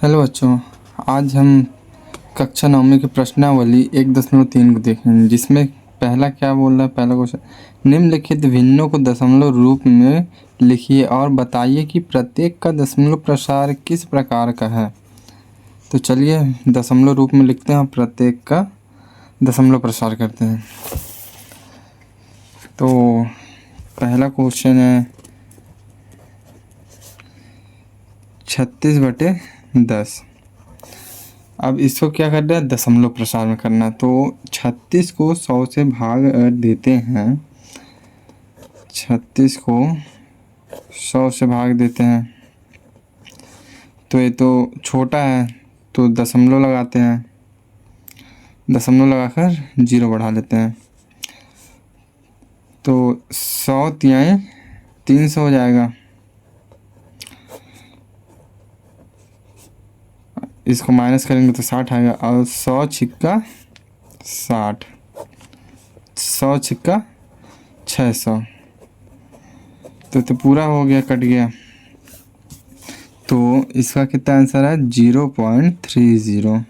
Hello बच्चों, आज हम कक्षा 9वीं की प्रश्नावली 1.3 को देखेंगे, जिसमें पहला क्या बोल रहा है। पहला क्वेश्चन, निम्नलिखित भिन्नों को दशमलव रूप में लिखिए और बताइए कि प्रत्येक का दशमलव प्रसार किस प्रकार का है। तो चलिए दशमलव रूप में लिखते हैं, प्रत्येक का दशमलव प्रसार करते हैं। तो पहला क्वेश्चन है 36/10। अब इसको क्या करना है, दशमलव प्रसार में करना है। तो 36 को 100 से भाग देते हैं, 36 को 100 से भाग देते हैं तो ये तो छोटा है, तो दशमलव लगाते हैं, दशमलव लगाकर 0 बढ़ा लेते हैं। तो 100 तिहाई 300 हो जाएगा। इसको माइनस करेंगे तो 60 आएगा, और 100 छिक्का 60, 100 छिक्का 600, तो पूरा हो गया, कट गया। तो इसका कितना आंसर है, 0.30।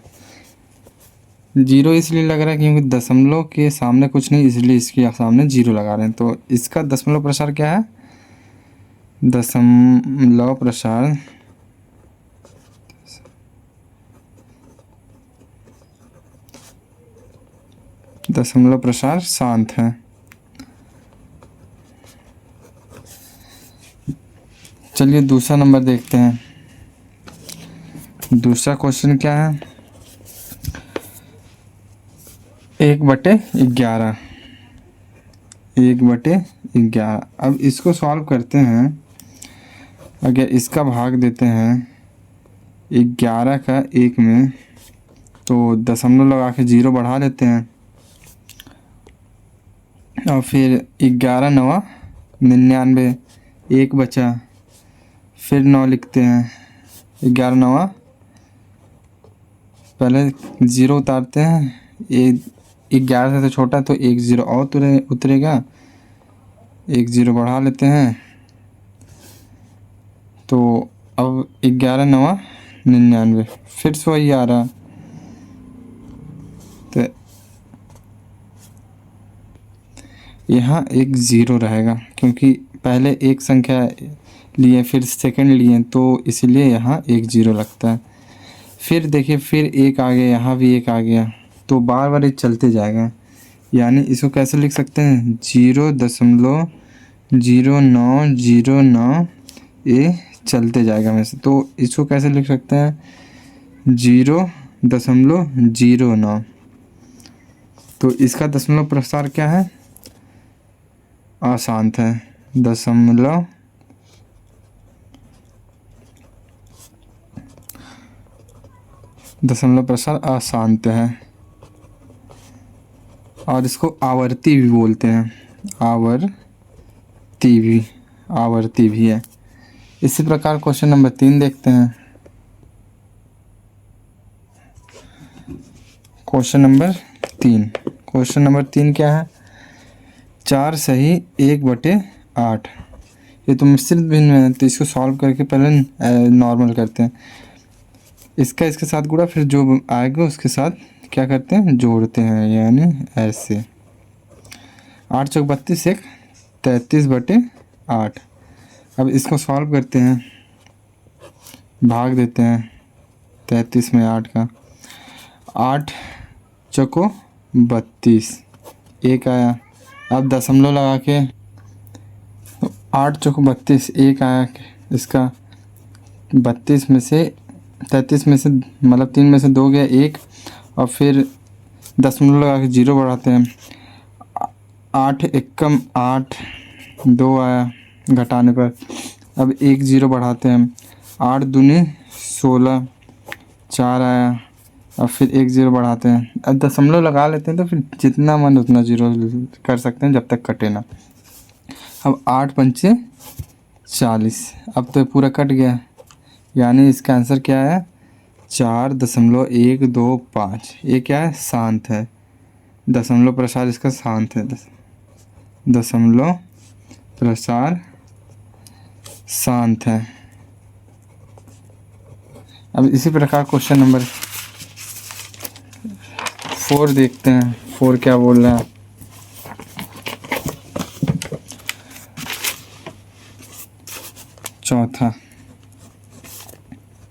0 इसलिए लग रहा है क्योंकि दशमलव के सामने कुछ नहीं, इसलिए इसके सामने 0 लगा रहे हैं। तो इसका दशमलव प्रसार क्या है, दशमलव प्रसार शांत है। चलिए दूसरा नंबर देखते हैं। दूसरा क्वेश्चन क्या है, 1/11। 1/11। अब इसको सॉल्व करते हैं। अगर इसका भाग देते हैं 11 का 1 में, तो दशमलव लगा के 0 बढ़ा लेते हैं, और फिर 11 9 99, 1 बचा, फिर 9 लिखते हैं। 11 9, पहले 0 उतारते हैं, 11 से तो छोटा, तो 1 0 और उतरेगा, 1 0 बढ़ा लेते हैं। तो अब 11 9 99, फिर से वही आ रहा। तो यहाँ एक 0 रहेगा, क्योंकि पहले एक संख्या लिए फिर सेकंड लिए, तो इसलिए यहाँ एक 0 लगता है। फिर देखिए, फिर एक आ गया, यहाँ भी एक आ गया, तो बार बार ये चलते जाएगा। यानी इसको कैसे लिख सकते हैं, 0.0909, ये चलते जाएगा में से। तो इसको कैसे लिख सकते हैं, 0.09। तो इसका दशमलव प्रसार क्या है, अशांत है। दशमलव प्रसार अशांत है, और इसको आवर्ती भी बोलते हैं, आवर्ती भी है। इसी प्रकार क्वेश्चन नंबर 3 देखते हैं। क्वेश्चन नंबर 3 क्या है, 4 सही 1/8। ये तो मिश्रित भिन्न है, तो इसको सॉल्व करके पहले नॉर्मल करते हैं। इसका इसके साथ गुणा, फिर जो आएगा उसके साथ क्या करते हैं, जोड़ते हैं, यानी ऐसे। 8 चौक 32, 1 33/8। अब इसको सॉल्व करते हैं, भाग देते हैं 33 में 8 का। 8 चौको 32, 1 आया। अब दशमलव लगा के 8 चौको 32, 1 आया। इसका 32 में से 33 में से मतलब 3 में से 2 गया, 1, और फिर दशमलव लगा के 0 बढ़ाते हैं। 8 एकम 8, 2 आया घटाने पर। अब 1 0 बढ़ाते हैं, 8 दूनी 16, 4 आया, और फिर 1 0 बढ़ाते हैं। अब दशमलव लगा लेते हैं, तो फिर जितना मन उतना 0 कर सकते हैं जब तक कटे ना। अब 8 पंचे 40, अब तो पूरा कट गया, यानी इसका आंसर क्या है, 4.125। ये क्या है, शांत है। दशमलव प्रसार इसका शांत है, दशमलव प्रसार शांत है। अब इसी प्रकार क्वेश्चन नंबर 4 देखते हैं। 4 क्या बोल रहा है। चौथा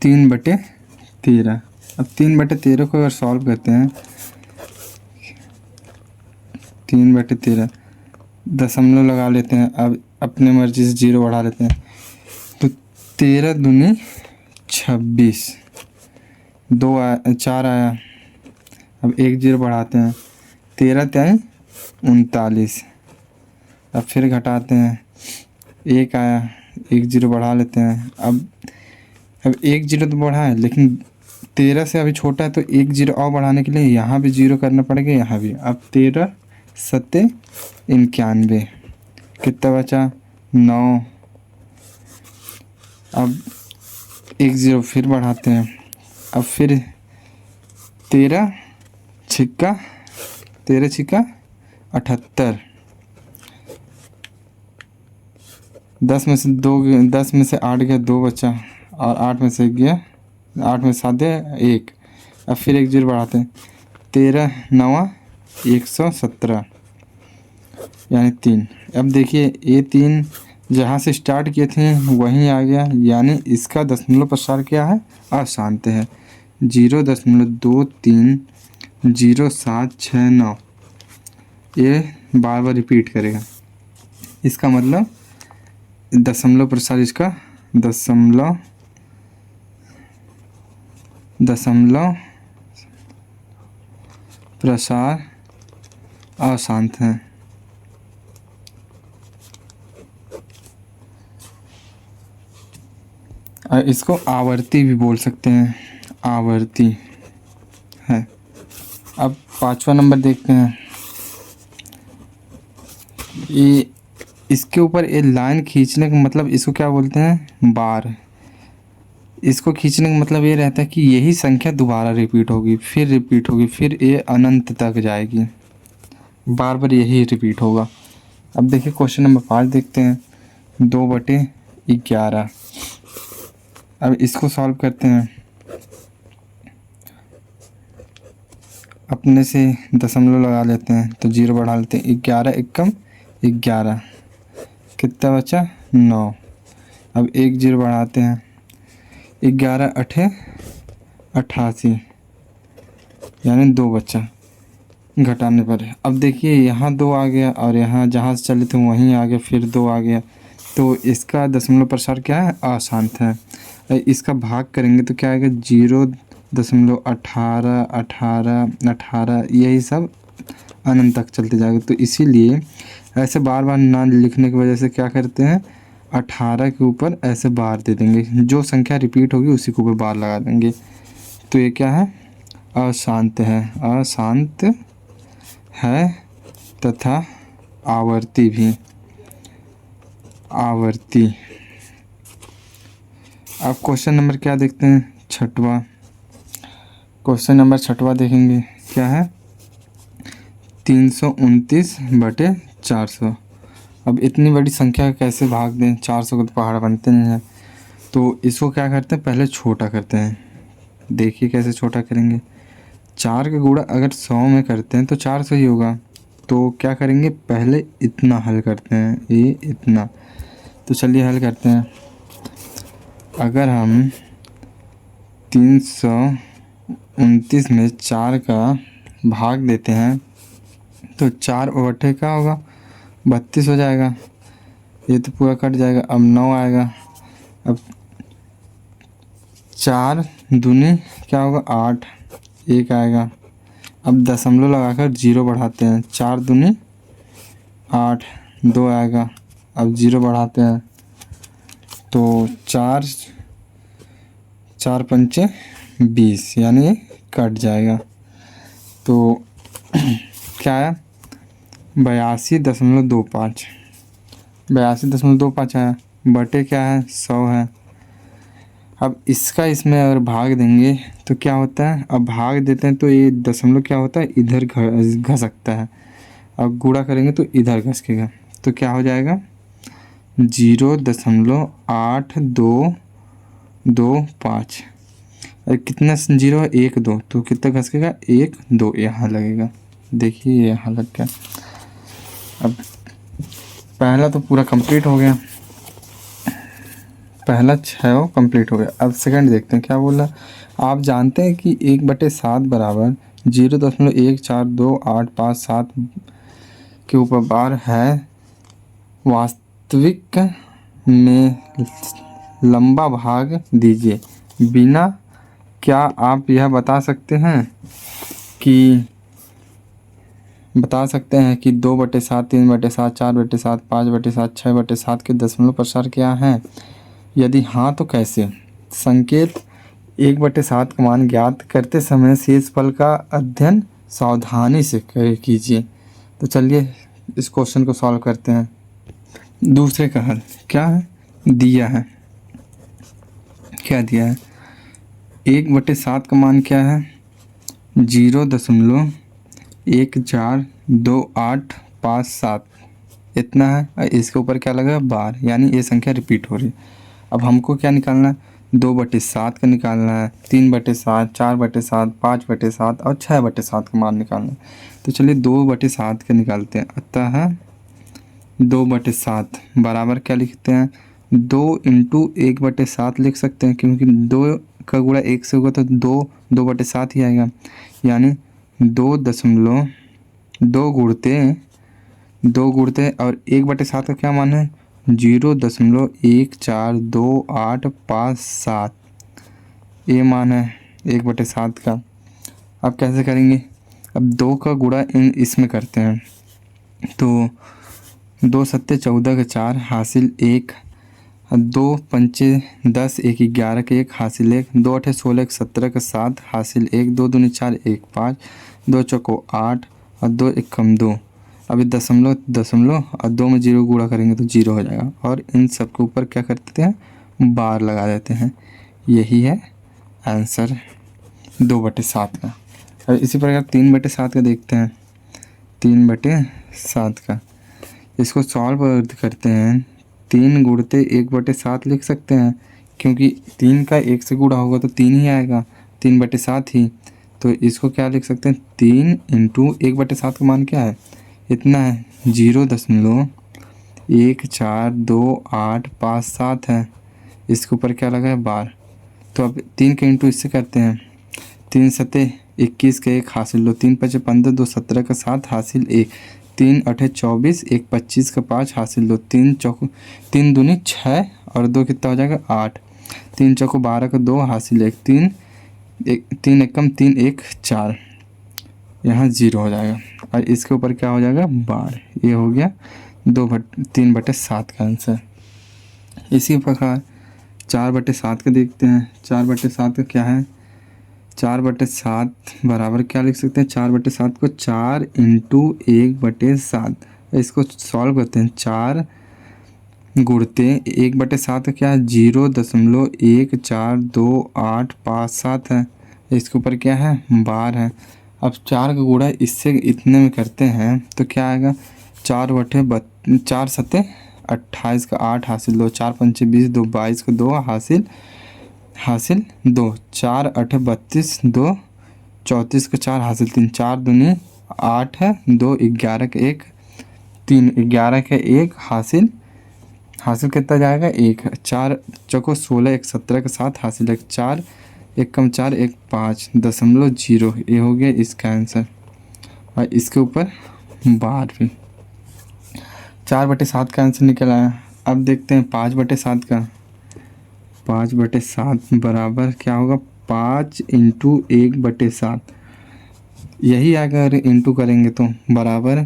3/13। अब 3/13 को अगर सॉल्व करते हैं, 3/13 दशमलव लगा लेते हैं। अब अपने मर्जी से 0 बढ़ा लेते हैं, तो 13 दूनी 26, 2 आया, 4 आया। अब 1 0 बढ़ाते हैं, 13 त्याई 39। अब फिर घटाते हैं, 1 आया, 1 0 बढ़ा लेते हैं। अब 1 0 तो बढ़ा है, लेकिन 13 से अभी छोटा है, तो 1 0 और बढ़ाने के लिए यहाँ भी 0 करना पड़ेगा, यहाँ भी। अब 13 7 91, कितना बचा 9। अब 1 0 फिर बढ़ाते हैं। अब फिर 13 छिक्का 78। 10 में से 8 गया, 2 बचा, और 8 में से 1 गया, 8 में 7 गया 1। अब फिर 1 0 बढ़ाते हैं, 13 9 117 यानी 3। अब देखिए ये 3 जहाँ से स्टार्ट किए थे वहीं आ गया, यानी इसका दशमलव प्रसार क्या है, अशांत है। 0.230769 ये बार बार रिपीट करेगा। इसका मतलब दशमलव प्रसार इसका दशमलव प्रसार अशांत है। इसको आवर्ती भी बोल सकते हैं, आवर्ती है। अब 5वां नंबर देखते हैं। ये इसके ऊपर ये लाइन खींचने का मतलब इसको क्या बोलते हैं, बार। इसको खींचने का मतलब ये रहता है कि यही संख्या दोबारा रिपीट होगी, फिर रिपीट होगी, फिर ये अनंत तक जाएगी, बार बार यही रिपीट होगा। अब देखिए क्वेश्चन नंबर 5 देखते हैं। 2/11। अब इसको सॉल्व करते हैं। अपने से दशमलव लगा लेते हैं, तो 0 बढ़ा लेते हैं। 11 एकम 11, कितना बचा 9। अब 1 0 बढ़ाते हैं, 11 8 88 यानी 2 बचा घटाने पर। अब देखिए यहाँ 2 आ गया, और यहाँ जहाँ से चले थे वहीं आ गया, फिर 2 आ गया, तो इसका दशमलव प्रसार क्या है, अशांत है। इसका भाग करेंगे तो क्या आएगा, 0.18 18 18 यही सब अनंत तक चलते जाएगा। तो इसीलिए ऐसे बार बार ना लिखने की वजह से क्या करते हैं, 18 के ऊपर ऐसे बार दे देंगे, जो संख्या रिपीट होगी उसी के ऊपर बार लगा देंगे। तो ये क्या है, अशांत है, अशांत है तथा आवर्ती भी, आवर्ती। अब क्वेश्चन नंबर क्या देखते हैं, 6वां। क्वेश्चन नंबर 6वां देखेंगे, क्या है 329/400। अब इतनी बड़ी संख्या कैसे भाग दें, 400 को तो पहाड़ बनते नहीं हैं। तो इसको क्या करते हैं, पहले छोटा करते हैं। देखिए कैसे छोटा करेंगे। 4 का गुणा अगर 100 में करते हैं तो 400 ही होगा। तो क्या करेंगे, पहले इतना हल करते हैं, ये इतना। तो चलिए हल करते हैं। अगर हम 329 में 4 का भाग देते हैं तो 4/8 क्या होगा, 32 हो जाएगा। ये तो पूरा कट जाएगा। अब 9 आएगा। अब 4 दूनी क्या होगा 8, 1 आएगा। अब दशमलव लगाकर 0 बढ़ाते हैं, 4 दूनी 8, 2 आएगा। अब 0 बढ़ाते हैं तो 4 4 पंचे 20 यानी ये कट जाएगा। तो क्या है 82.25, 82.25 आया, बटे क्या है 100 है। अब इसका इसमें अगर भाग देंगे तो क्या होता है, अब भाग देते हैं तो ये दशमलव क्या होता है, इधर घसकता है। अब गुणा करेंगे तो इधर घसकेगा, तो क्या हो जाएगा 0.8225। अरे कितना जीरो है, 1 2, तो कितना घसकेगा 1 2 यहाँ लगेगा। देखिए यहाँ लग गया। अब पहला तो पूरा कंप्लीट हो गया, पहला 6 कंप्लीट हो गया। अब सेकंड देखते हैं क्या बोला। आप जानते हैं कि 1/7 बराबर 0.142857 के ऊपर बार है। वास्तविक में लंबा भाग दीजिए। बिना क्या आप यह बता सकते हैं कि 2/7, 3/7, 4/7, 5/7, 6/7 के दशमलव प्रसार क्या हैं? यदि हाँ तो कैसे? संकेत 1/7 का मान ज्ञात करते समय शेषफल का अध्ययन सावधानी से कीजिए। तो चलिए इस क्वेश्चन को सॉल्व करते हैं। दूसरे का हल क्या है दिया है, क्या दिया है? 1/7 का मान क्या है? 0.142857 इतना है। और इसके ऊपर क्या लगा बार, यानी ये संख्या रिपीट हो रही है। अब हमको क्या निकालना है? 2/7 का निकालना है, 3/7, 4/7, 5/7 और 6/7 का मान निकालना है। तो चलिए 2/7 का निकालते हैं। अतः 2/7 बराबर क्या लिखते हैं? 2 × 1/7 लिख सकते हैं, क्योंकि 2 का गुणा 1 से होगा तो 2/7 ही आएगा। यानी 2 गुणते और 1/7 का क्या मान है? 0.142857 ये मान है 1/7 का। अब कैसे करेंगे? अब 2 का गुणा इसमें करते हैं। तो 2 सत्ते 14 के 4 हासिल 1, 2 पंचे 10, 1 11 के 1 हासिल 1, 2 8 16 17 के 7 हासिल 1, 2 दूनी 4 1 5, 2 चौको 8 और 2 एकम 2। अभी दशमलव और 2 में 0 गुणा करेंगे तो 0 हो जाएगा। और इन सब के ऊपर क्या कर देते हैं? बार लगा देते हैं। यही है आंसर 2/7 का। और इसी प्रकार 3/7 का देखते हैं। 3/7 का इसको सॉल्व करते हैं। 3 गुणते 1/7 लिख सकते हैं, क्योंकि 3 का 1 से गुणा होगा तो 3 ही आएगा, 3/7 ही। तो इसको क्या लिख सकते हैं? 3 × 1/7 का मान क्या है? इतना है 0.142857 है। इसके ऊपर क्या लगा है? बार। तो अब 3 का इंटू इससे करते हैं। 3 सत्ते 21 का 1 हासिल 2, 3 5 15, 2 17 का 7 हासिल 1, 3 8 24, 1 25 का 5 हासिल 2, 3 दूनी 6 और 2 कितना हो जाएगा? 8, 3 चौको 12 का 2 हासिल 1, 3 एकम 3 1 4, यहाँ 0 हो जाएगा। और इसके ऊपर क्या हो जाएगा? बार। ये हो गया 3/7 का आंसर। इसी प्रकार 4/7 का देखते हैं। 4/7 का क्या है? 4/7 बराबर क्या लिख सकते हैं? 4/7 को 4 × 1/7। इसको सॉल्व करते हैं। 4 गुणते 1/7 क्या है? 0.142857 है। इसके ऊपर क्या है? बार है। अब 4 का गुणा इससे इतने में करते हैं तो क्या आएगा? 4 सत्ते 28 का 8 हासिल 2, 4 पंचे 20, 2 22 का 2 हासिल 2, 4 8 32, 2 34 का 4 हासिल 3, 4 दूनी 8 है, 2 11 का 1, 3 11 का 1 हासिल कितना जाएगा? 1, 4 चौको 16, 1 17 का 7 हासिल 1, 4 1 कम 4 1 5.0। ये हो गया इसका आंसर। और इसके ऊपर बार भी। 4/7 का आंसर निकल आया। अब देखते हैं 5/7 का। 5/7 बराबर क्या होगा? 5 × 1/7। यही अगर इंटू करेंगे तो बराबर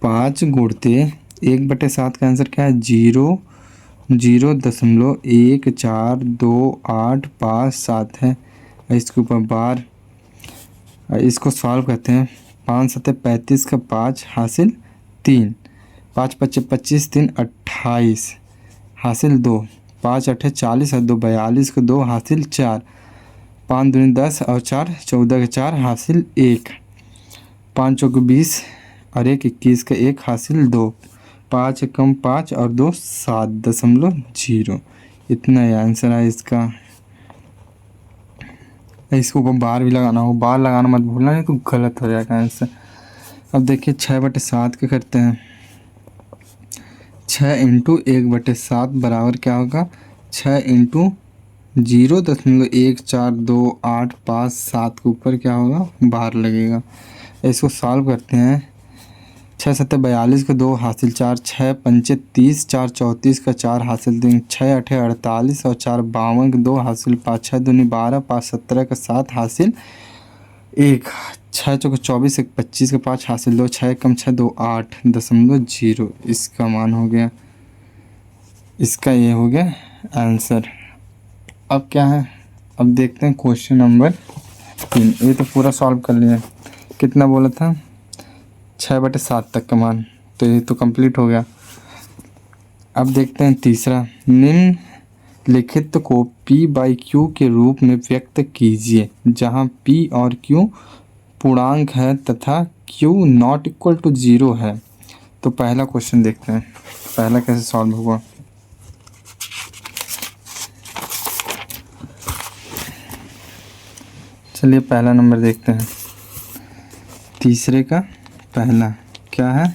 5 गुणते 1/7 का आंसर क्या है? 0.142857 है। इसके ऊपर बार। इसको सॉल्व करते हैं। 5 सत्ते 35 का 5 हासिल 3, 5 पच्चे 25, 3 28 हासिल 2, 5 8 40 और 2 42 का 2 हासिल 4, 5 दूनी 10 और 4 14 का 4 हासिल 1, 5 चौक 20 और 1 21 का 1 हासिल 2, 5 कम 5 और 2 7.0। इतना ही आंसर है इसका। इसके ऊपर बार भी लगाना हो, बार लगाना मत भूलना, नहीं तो गलत हो जाएगा आंसर। अब देखिए 6/7 का करते हैं। 6 इंटू 1/7 बराबर क्या होगा, 6 इंटू 0.142857 के ऊपर क्या होगा, बार लगेगा। इसको सॉल्व करते हैं। 6×7 = 42 का 2 हासिल 4, 6×5 = 30, 4×34 का 4 हासिल 3, 6×8 = 48 और 4×52 का 2 हासिल 5, 6×2 = 12, 5×17 का 7 हासिल 1, 6×4 = 24, 1×25 का 5 हासिल 2, 6×1 = 6, 2 8.0। इसका मान हो गया, इसका ये हो गया आंसर। अब क्या है, अब देखते हैं क्वेश्चन नंबर 3। ये तो पूरा सॉल्व कर लिया। कितना बोला था, 6/7 तक का मान, तो ये तो कंप्लीट हो गया। अब देखते हैं तीसरा। निम्नलिखित को P/Q के रूप में व्यक्त कीजिए, जहां P और Q पूर्णांक है तथा Q ≠ 0 है। तो पहला क्वेश्चन देखते हैं, पहला कैसे सॉल्व होगा। चलिए पहला नंबर देखते हैं। तीसरे का पहला क्या है,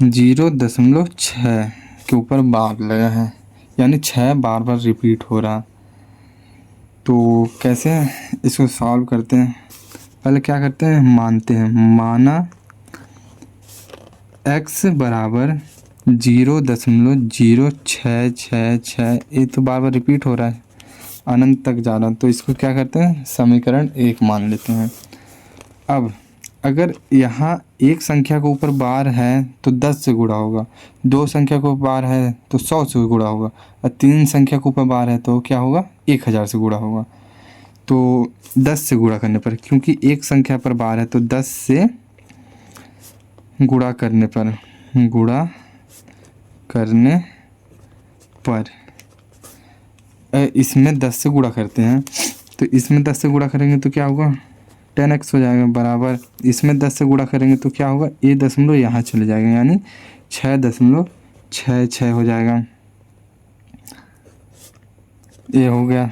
0.6 के ऊपर बार लगा है, यानी 6 बार बार रिपीट हो रहा। तो कैसे इसको सॉल्व करते हैं, पहले क्या करते हैं, मानते हैं। माना x बराबर 0.0666, ये तो बार बार रिपीट हो रहा है, अनंत तक जा रहा। तो इसको क्या करते हैं, समीकरण 1 मान लेते हैं। अब अगर यहाँ एक संख्या के ऊपर बार है तो 10 से गुणा होगा, 2 संख्या के ऊपर बार है तो 100 से गुणा होगा, और 3 संख्या के ऊपर बार है तो क्या होगा, 1000 से गुणा होगा। तो 10 से गुणा करने पर, क्योंकि एक संख्या पर बार है तो 10 से गुणा करने पर, इसमें 10 से गुणा करते हैं, तो इसमें 10 से गुणा करेंगे तो क्या होगा, 10x हो जाएगा। बराबर इसमें 10 से गुणा करेंगे तो क्या होगा, ये दशमलव यहाँ चले जाएगा, यानी 6.66 हो जाएगा। ये हो गया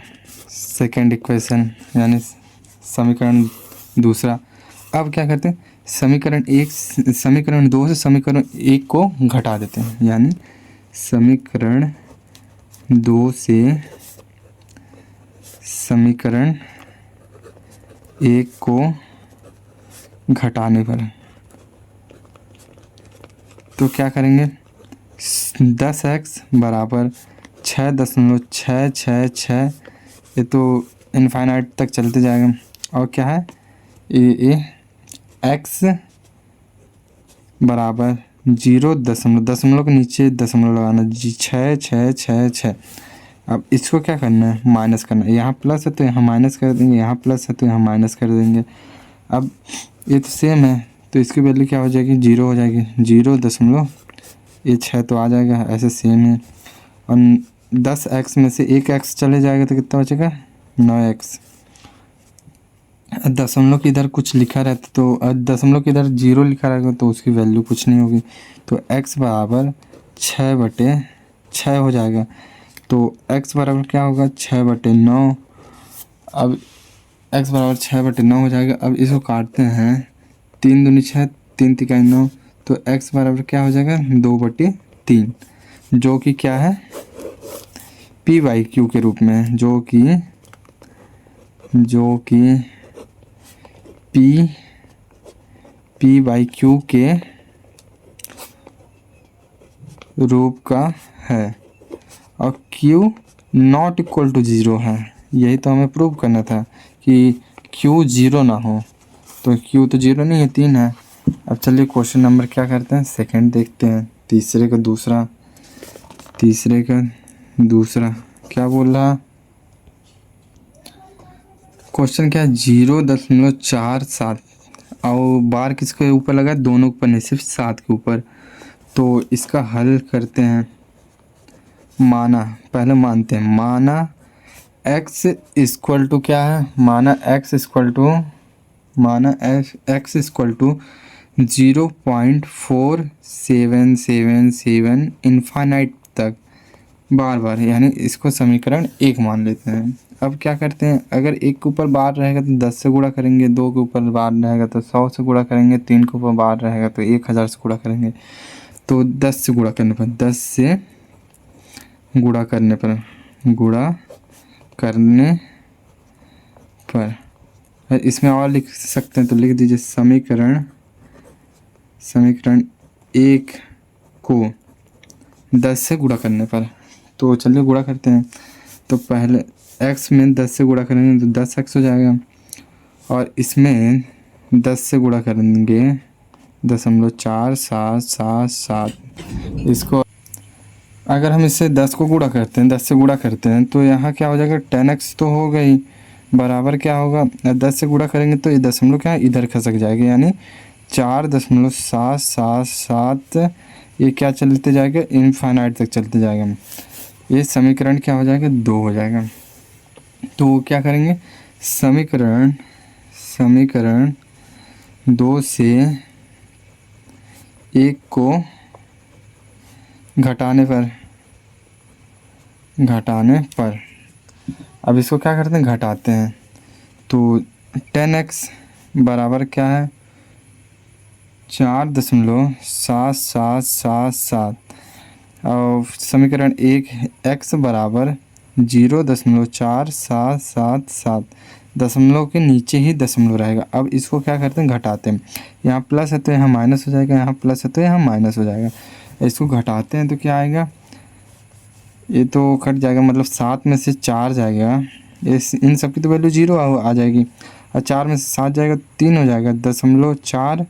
सेकंड इक्वेशन, यानी समीकरण दूसरा। अब क्या करते हैं, समीकरण 2 से समीकरण 1 को घटा देते हैं, यानी समीकरण 2 से समीकरण 1 को घटाने पर तो क्या करेंगे, 10x बराबर 6.666, ये तो इनफाइनाइट तक चलते जाएगा। और क्या है, ये x बराबर 0 दशमलव के नीचे दशमलव लगाना, 6. अब इसको क्या करना है, माइनस करना है। यहाँ प्लस है तो यहाँ माइनस कर देंगे, यहाँ प्लस है तो यहाँ माइनस कर देंगे। अब ये तो सेम है, तो इसकी वैल्यू क्या हो जाएगी, 0 हो जाएगी। 0.6 तो आ जाएगा, ऐसे सेम है। और 10x में से 1x चले जाएगा तो कितना बचेगा, 9x। दशमलव के इधर कुछ लिखा रहता तो दशमलव के इधर 0 लिखा रहेगा तो उसकी वैल्यू कुछ नहीं होगी। तो x बराबर 6/6 हो जाएगा। तो x बराबर क्या होगा, 6/9। अब x बराबर 6/9 हो जाएगा। अब इसको काटते हैं, 3 दूनी 6, 3 तिकाई 9, तो x बराबर क्या हो जाएगा, 2/3, जो कि क्या है, P/Q के रूप में, जो कि P/Q के रूप का है और Q ≠ 0 है। यही तो हमें प्रूव करना था कि Q 0 ना हो। तो Q तो 0 नहीं है, 3 है। अब चलिए क्वेश्चन नंबर क्या करते हैं, सेकंड देखते हैं। तीसरे का दूसरा क्या बोल रहा, क्वेश्चन क्या है, 0.47 और बार किसके ऊपर लगा, दोनों ऊपर नहीं, सिर्फ 7 के ऊपर। तो इसका हल करते हैं। पहले मानते हैं, माना x इक्वल टू क्या है, माना x इक्वल टू 0.4777 इनफाइनाइट तक बार, यानी इसको समीकरण 1 मान लेते हैं। अब क्या करते हैं, अगर 1 के ऊपर बार रहेगा तो 10 से गुणा करेंगे, 2 के ऊपर बार रहेगा तो 100 से गुणा करेंगे, 3 के ऊपर बार रहेगा तो 1000 से गुणा करेंगे। तो 10 से गुणा करने पर, 10 से गुणा करने पर, गुणा करने पर इसमें और लिख सकते हैं तो लिख दीजिए समीकरण 1 को 10 से गुणा करने पर। तो चलिए गुणा करते हैं। तो पहले x में 10 से गुणा करेंगे तो 10x हो जाएगा, और इसमें 10 से गुणा करेंगे 0.4777। इसको अगर हम इससे 10 को गुणा करते हैं, 10 से गुणा करते हैं तो यहाँ क्या हो जाएगा, 10x तो हो गई, बराबर क्या होगा, 10 से गुणा करेंगे तो ये दशमलव क्या है, इधर खसक जाएगा, यानी 4.777। ये क्या चलते जाएगा, इनफाइनाइट तक चलते जाएगा। ये समीकरण क्या हो जाएगा, 2 हो जाएगा। तो क्या करेंगे, समीकरण 2 से 1 को घटाने पर अब इसको क्या करते हैं, घटाते हैं। तो 10x बराबर क्या है, 4.7777, और समीकरण 1 x बराबर 0.4777, दशमलव के नीचे ही दशमलव रहेगा। अब इसको क्या करते हैं, घटाते हैं। यहाँ प्लस है तो यहाँ माइनस हो जाएगा, यहाँ प्लस है तो यहाँ माइनस हो जाएगा। इसको घटाते हैं तो क्या आएगा, ये तो कट जाएगा, मतलब 7 में से 4 जाएगा, इन सब की तो वैल्यू 0 आ जाएगी, और 4 में से 7 जाएगा 3 हो जाएगा, 0.4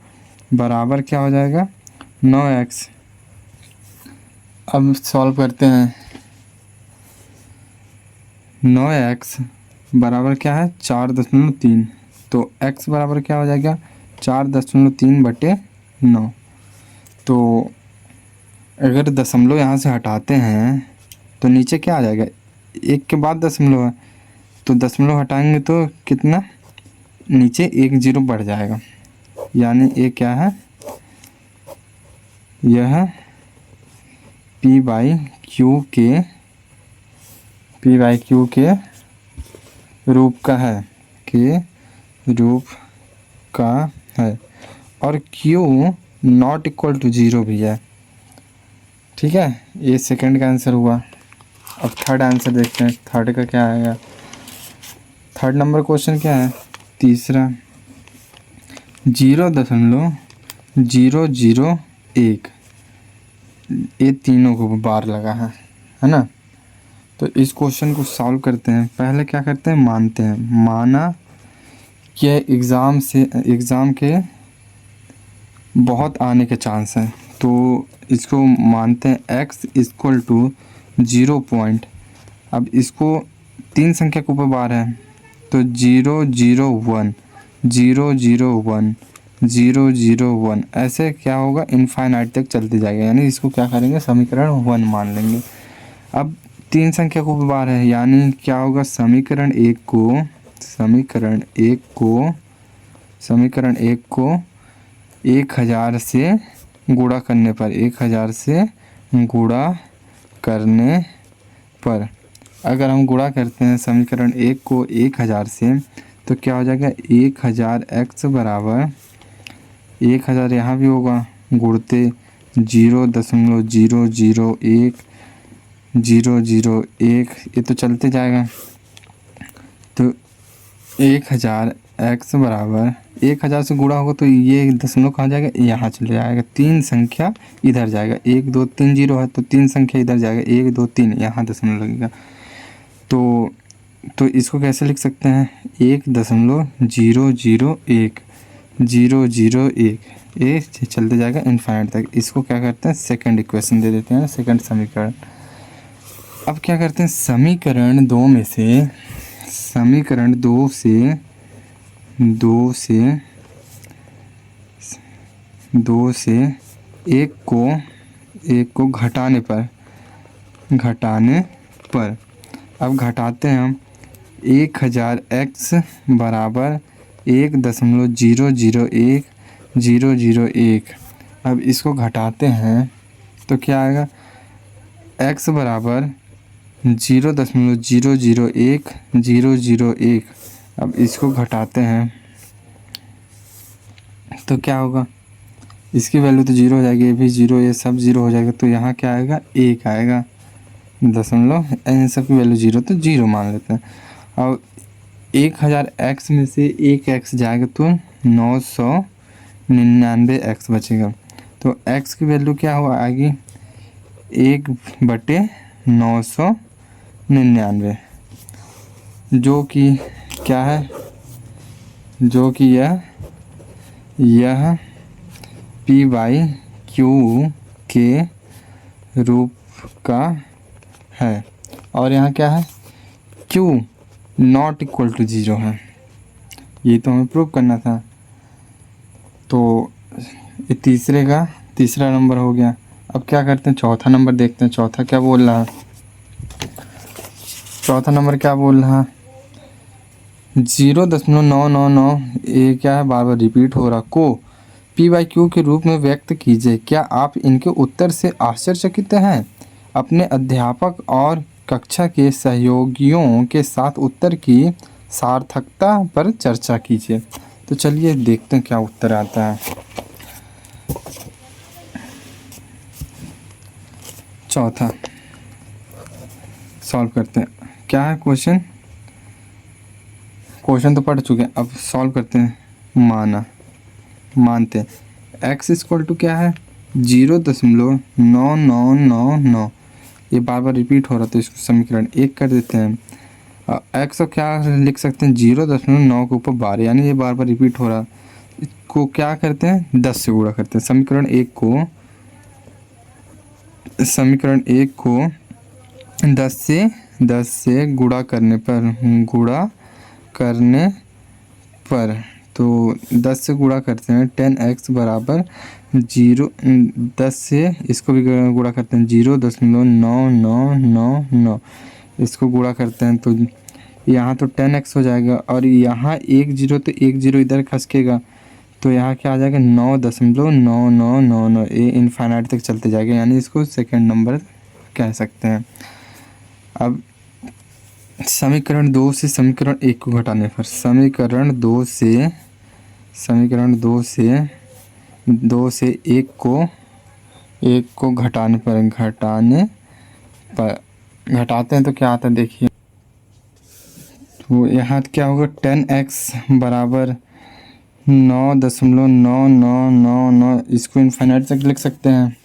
बराबर क्या हो जाएगा, 9x। अब सॉल्व करते हैं। 9x बराबर क्या है, 4.3। तो x बराबर क्या हो जाएगा, 4.3/9। तो अगर दशमलव यहाँ से हटाते हैं तो नीचे क्या आ जाएगा, 1 के बाद दशमलव है, तो दशमलव हटाएंगे तो कितना, नीचे 1 0 बढ़ जाएगा, यानी ये क्या है, यह p/q के रूप का है, और q नॉट इक्वल टू 0 भी है। ठीक है, ये सेकंड का आंसर हुआ। अब थर्ड आंसर देखते हैं, थर्ड का क्या आएगा। थर्ड नंबर क्वेश्चन क्या है, तीसरा, 0.001, ये तीनों को बार लगा है ना। तो इस क्वेश्चन को सॉल्व करते हैं। पहले क्या करते हैं, मानते हैं, माना कि एग्ज़ाम के बहुत आने के चांस हैं, तो इसको मानते हैं x इक्वल टू 0 पॉइंट। अब इसको 3 संख्या के ऊपर बार है, तो 001 001 001 ऐसे क्या होगा, इनफाइनाइट तक चलते जाएगा, यानी इसको क्या करेंगे, समीकरण 1 मान लेंगे। अब 3 संख्या को बार है, यानी क्या होगा, समीकरण 1 को 1000 से गुणा करने पर, 1000 से गुणा करने पर, अगर हम गुणा करते हैं समीकरण 1 को 1000 से तो क्या हो जाएगा, 1000x बराबर 1000 यहाँ भी होगा, गुणते 0.001 001, ये तो चलते जाएगा। तो 1000x बराबर 1000 से गुणा होगा तो ये दशमलव कहाँ जाएगा, यहाँ चले जाएगा, 3 संख्या इधर जाएगा, 1 2 3 0 है तो 3 संख्या इधर जाएगा, 1 2 3 यहाँ दशमलव लगेगा। तो इसको कैसे लिख सकते हैं, 1.001 001, ये चलते जाएगा इनफाइनाइट तक। इसको क्या करते हैं, सेकंड इक्वेशन दे देते हैं, सेकंड समीकरण। अब क्या करते हैं, समीकरण 2 से 1 को घटाने पर अब घटाते हैं हम, 1000x बराबर 1.001 001। अब इसको घटाते हैं तो क्या आएगा, x बराबर 0.001 अब इसको घटाते हैं तो क्या होगा, इसकी वैल्यू तो 0 हो जाएगी, ये भी 0, ये सब 0 हो जाएगा, तो यहाँ क्या आएगा 1 आएगा, दशमलव इन सब की वैल्यू 0 तो 0 मान लेते हैं। अब 1000 x में से 1 x जाएगा तो 999 x बचेगा, तो x की वैल्यू क्या हो आएगी 1/999, जो कि क्या है, जो कि यह p/q के रूप का है, और यहाँ क्या है q नॉट इक्वल टू 0 है, ये तो हमें प्रूव करना था। तो ये तीसरा नंबर हो गया। अब क्या करते हैं, चौथा नंबर देखते हैं, चौथा क्या बोल रहा है, चौथा नंबर क्या बोल रहा है 0.999, ये क्या है बार बार रिपीट हो रहा, को p/q के रूप में व्यक्त कीजिए। क्या आप इनके उत्तर से आश्चर्यचकित हैं? अपने अध्यापक और कक्षा के सहयोगियों के साथ उत्तर की सार्थकता पर चर्चा कीजिए। तो चलिए देखते हैं क्या उत्तर आता है। चौथा सॉल्व करते हैं, क्या है क्वेश्चन तो पढ़ चुके हैं, अब सॉल्व करते हैं। मानते हैं x इक्वल टू क्या है 0.9999, ये बार बार रिपीट हो रहा, तो इसको समीकरण 1 कर देते हैं। x को क्या लिख सकते हैं 0.9 के ऊपर 12, यानी ये बार बार रिपीट हो रहा, इसको क्या करते हैं 10 से गुणा करते हैं। समीकरण 1 को 10 से गुणा करने पर तो 10 से गुणा करते हैं 10x बराबर 0, 10 से इसको भी गुणा करते हैं 0.9999, इसको गुणा करते हैं तो यहाँ तो 10x हो जाएगा, और यहाँ 1 0 तो 1 0 इधर खसकेगा, तो यहाँ क्या आ जाएगा 9.9999, ये इनफाइनाइट तक चलते जाएगा, यानी इसको सेकंड नंबर कह सकते हैं। अब समीकरण 2 से समीकरण 1 को घटाने पर, समीकरण 2 से 1 को घटाते हैं तो क्या आता है देखिए, तो यहाँ क्या होगा 10x बराबर 9.9999, इसको इनफाइनाइट तक लिख सकते हैं।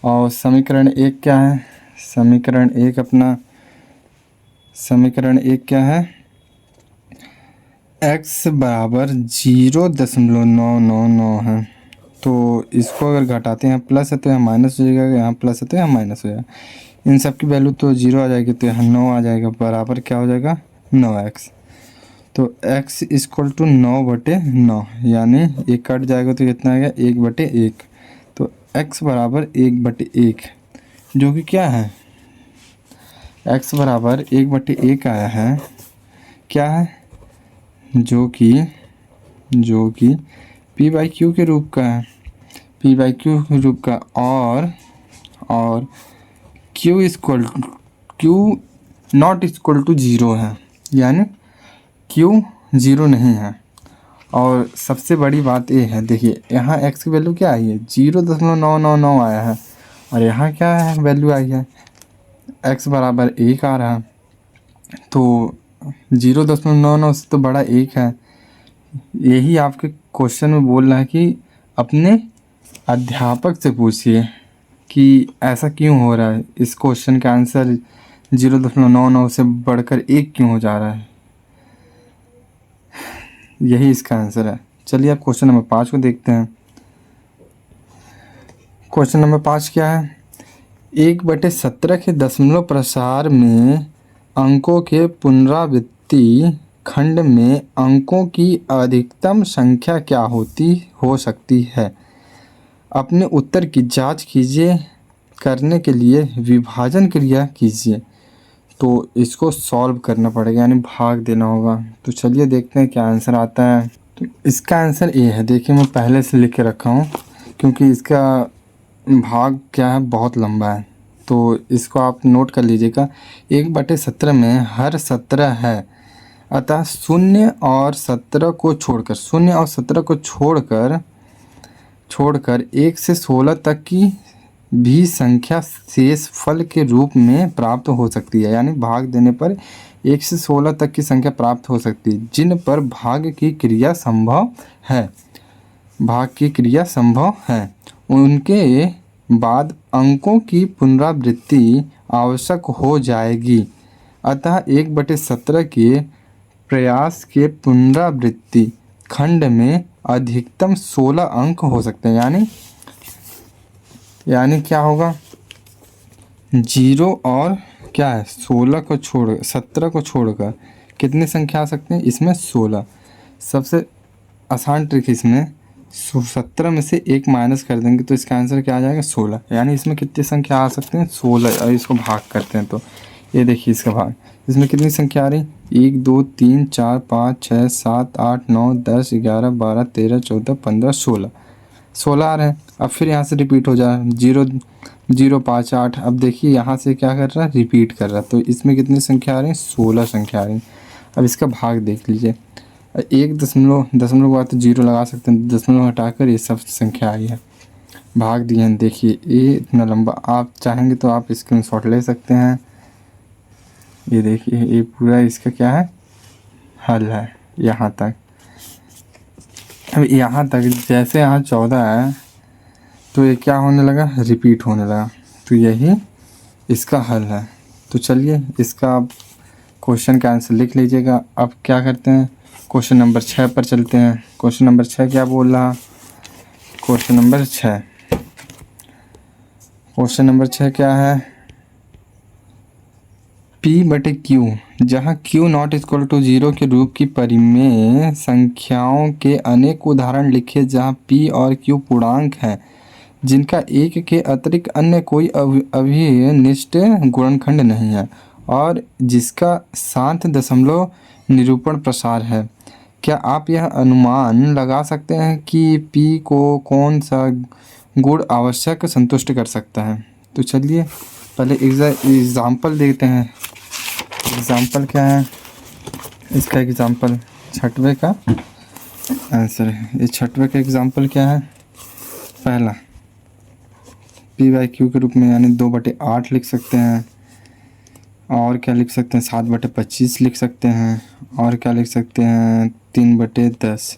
और समीकरण 1 क्या है, समीकरण 1 क्या है x बराबर 0.999 है, तो इसको अगर घटाते हैं प्लस है तो यहाँ माइनस हो जाएगा, यहाँ प्लस है तो यहाँ माइनस हो जाएगा, इन सब की वैल्यू तो 0 आ जाएगी, तो यहाँ 9 आ जाएगा, बराबर क्या हो जाएगा 9x, तो x इक्वल टू 9/9, यानी एक कट जाएगा तो कितना आएगा 1/1, तो x बराबर 1/1, जो कि क्या है x बराबर 1/1 आया है, क्या है जो कि p/q के रूप का है, p/q के रूप का, और q नॉट इक्वल टू 0 है, यानी q 0 नहीं है। और सबसे बड़ी बात ये है, देखिए यहाँ x की वैल्यू क्या आई है 0.999 आया है, और यहाँ क्या है वैल्यू आई है x बराबर 1 आ रहा है, तो 0.99 से तो बड़ा 1 है। यही आपके क्वेश्चन में बोल रहा है कि अपने अध्यापक से पूछिए कि ऐसा क्यों हो रहा है, इस क्वेश्चन का आंसर 0.99 से बढ़कर 1 क्यों हो जा रहा है, यही इसका आंसर है। चलिए अब क्वेश्चन नंबर 5 को देखते हैं। क्वेश्चन नंबर 5 क्या है, 1/17 के दशमलव प्रसार में अंकों के पुनरावृत्ति खंड में अंकों की अधिकतम संख्या क्या हो सकती है। अपने उत्तर की जांच कीजिए, करने के लिए विभाजन क्रिया कीजिए। तो इसको सॉल्व करना पड़ेगा, यानी भाग देना होगा। तो चलिए देखते हैं क्या आंसर आता है। तो इसका आंसर ए है, देखिए मैं पहले से लिख के रखा हूँ, क्योंकि इसका भाग क्या है बहुत लंबा है। तो इसको आप नोट कर लीजिएगा। 1/17 में हर 17 है, अतः 0 और 17 को छोड़कर 1 से 16 तक की भी संख्या शेष फल के रूप में प्राप्त हो सकती है। यानी भाग देने पर 1 से 16 तक की संख्या प्राप्त हो सकती है जिन पर भाग की क्रिया संभव है। उनके बाद अंकों की पुनरावृत्ति आवश्यक हो जाएगी। अतः 1/17 के प्रयास के पुनरावृत्ति खंड में अधिकतम 16 अंक हो सकते हैं। यानी क्या होगा, 0 और क्या है 17 को छोड़कर कितनी संख्या आ सकते हैं इसमें 16। सबसे आसान ट्रिक इसमें 17 में से 1 माइनस कर देंगे तो इसका आंसर क्या आ जाएगा 16। यानी इसमें कितनी संख्या आ सकते हैं 16। और इसको भाग करते हैं तो ये देखिए इसका भाग, इसमें कितनी संख्या आ रही 1 2 3 4 5 6 7 8 9 10 11 12 13 14 15 16 आ रहे हैं। अब फिर यहाँ से रिपीट हो जाए 0 0 5 8। अब देखिए यहाँ से क्या कर रहा है रिपीट कर रहा है, तो इसमें कितनी संख्या आ रही है 16 संख्या आ रही है। अब इसका भाग देख लीजिए, 1 दशमलव के बाद तो 0 लगा सकते हैं, दशमलव हटाकर ये सब संख्या आई है, भाग दिए हैं। देखिए ये इतना लंबा, आप चाहेंगे तो आप स्क्रीनशॉट ले सकते हैं। ये देखिए ये पूरा इसका क्या है हल है यहाँ तक। अब यहाँ तक जैसे यहाँ 14 है तो ये क्या होने लगा रिपीट होने लगा, तो यही इसका हल है। तो चलिए इसका क्वेश्चन का आंसर लिख लीजिएगा। अब क्या करते हैं क्वेश्चन नंबर 6 पर चलते हैं। क्वेश्चन नंबर 6 क्या बोल रहा, क्वेश्चन नंबर 6 क्या है, P/Q जहाँ Q नॉट इक्वल टू 0 के रूप की परिमेय संख्याओं के अनेक उदाहरण लिखे जहाँ P और Q पूर्णांक हैं जिनका 1 के अतिरिक्त अन्य कोई अभिनिष्ट गुणनखंड नहीं है और जिसका शांत दशमलव निरूपण प्रसार है। क्या आप यह अनुमान लगा सकते हैं कि P को कौन सा गुण आवश्यक संतुष्ट कर सकता है। तो चलिए पहले एग्जाम्पल देखते हैं। एग्जाम्पल क्या है इसका, एग्जाम्पल 6वें का आंसर है। ये 6वें का एग्जाम्पल क्या है, पहला P/Q के रूप में यानी 2/8 लिख सकते हैं, और क्या लिख सकते हैं 7/25 लिख सकते हैं, और क्या लिख सकते हैं 3/10।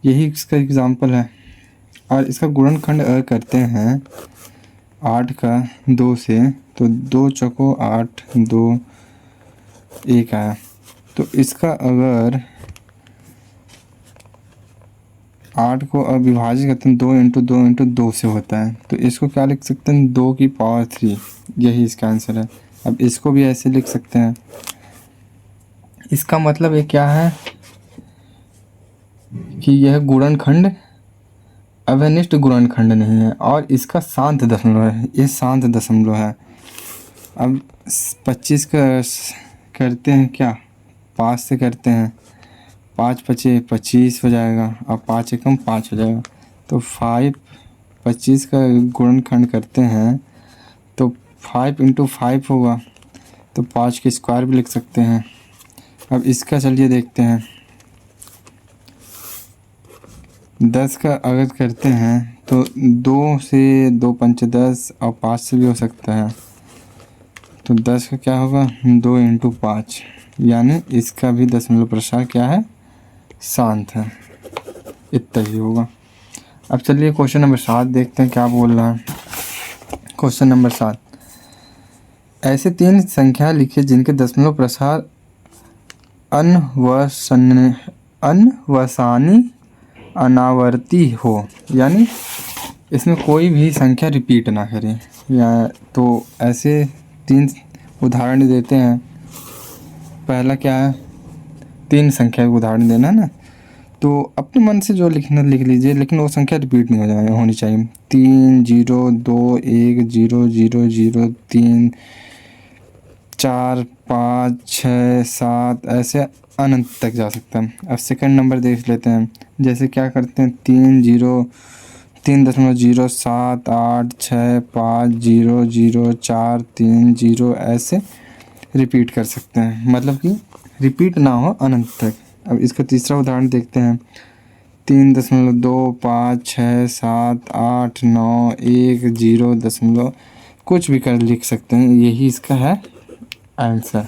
यही इसका एग्जाम्पल है। और इसका गुणनखंड अगर करते हैं 8 का 2 से तो 2 चौको 8 2 1 आया। तो इसका अगर 8 को अब विभाजित करते हैं 2 × 2 × 2 से होता है, तो इसको क्या लिख सकते हैं 2 की पावर 3। यही इसका आंसर है। अब इसको भी ऐसे लिख सकते हैं। इसका मतलब ये क्या है कि यह गुणनखंड अवनिष्ठ गुणनखंड नहीं है और इसका शांत दशमलव है, ये शांत दशमलव है। अब 25 का करते हैं क्या 5 से करते हैं, 5 × 5 = 25 हो जाएगा और 5 × 5 हो जाएगा। तो 25 का गुणनखंड करते हैं तो 5 × 5 होगा, तो 5 के स्क्वायर भी लिख सकते हैं। अब इसका चलिए देखते हैं 10 का अगर करते हैं तो 2 से 2 × 5 = 10 और 5 से भी हो सकता है। तो 10 का क्या होगा 2 × 5, यानी इसका भी दशमलव प्रसार क्या है शांत है। इतना ही होगा। अब चलिए क्वेश्चन नंबर 7 देखते हैं क्या बोल रहा है। क्वेश्चन नंबर 7, ऐसे 3 संख्या लिखिए जिनके दशमलव प्रसार अनवसानी अनावर्ती हो, यानी इसमें कोई भी संख्या रिपीट ना करें। या तो ऐसे 3 उदाहरण देते हैं। पहला क्या है 3 संख्या का उदाहरण देना है ना, तो अपने मन से जो लिखना लिख लीजिए, लेकिन वो संख्या रिपीट नहीं होनी चाहिए। 3 0 2 1 0 0 0 3 4 5 6 7 ऐसे अनंत तक जा सकता है। अब सेकंड नंबर देख लेते हैं। जैसे क्या करते हैं 3 0 3.078650040 ऐसे रिपीट कर सकते हैं, मतलब कि रिपीट ना हो अनंत तक। अब इसका तीसरा उदाहरण देखते हैं। 3.2567891 0 कुछ भी कर लिख सकते हैं, यही इसका है आंसर।